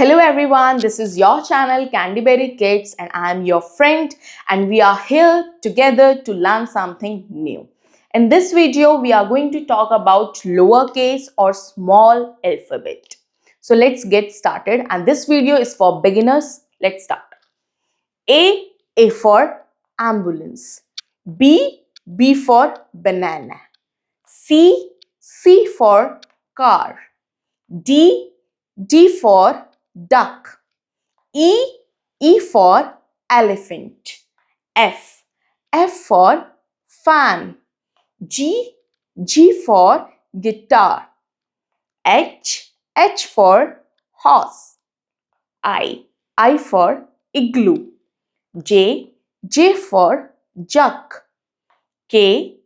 Hello everyone, this is your channel Candyberry Kids and I am your friend and we are here together to learn something new. In this video, we are going to talk about lowercase or small alphabet. So let's get started, and this video is for beginners. Let's start. A for ambulance. B for banana. C for car. D for duck. E for elephant. F for fan. G for guitar. H for horse. I for igloo. J for jug. K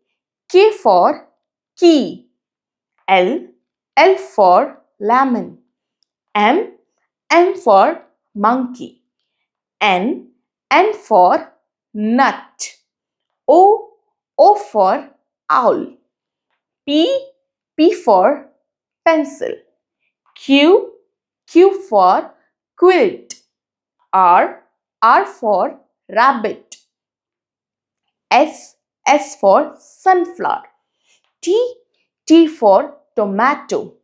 for key. L for lemon. M for monkey. N for nut. O for owl. P for pencil. Q for quilt. R for rabbit. S for sunflower. T for tomato.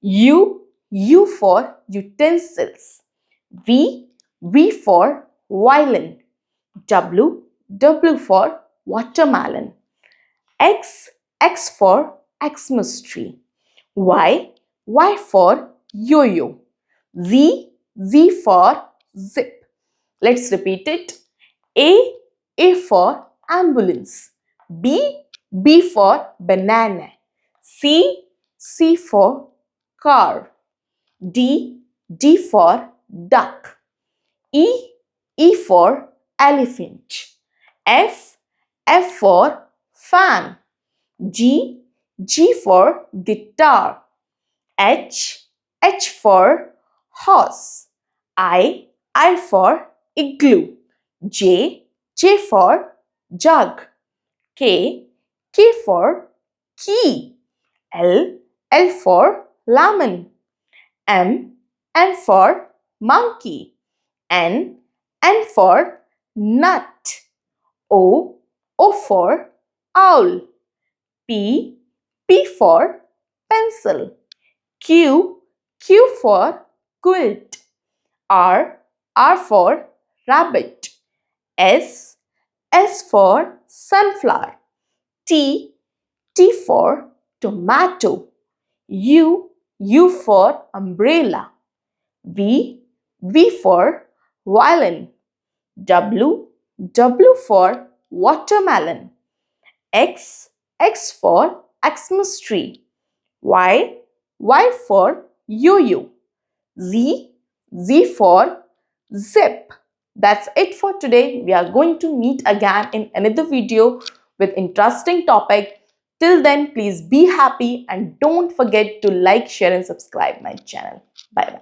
U for utensils. V for violin. W for watermelon. X for Xmas tree. Y for yo-yo. Z for zip. Let's repeat it. A for ambulance. B for banana. C for car. D for duck. E for elephant. F for fan. G for guitar. H for horse. I for igloo. J for jug. K for key. L for lemon. M for monkey. N for nut. O for owl. P for pencil. Q for quilt. R for rabbit. S for sunflower. T for tomato. U for umbrella. V for violin. W for watermelon. X for Xmas tree. Y for yo-yo. Z for zip. That's it for today. We are going to meet again in another video with interesting topic. Till then, please be happy and don't forget to like, share and subscribe my channel. Bye bye.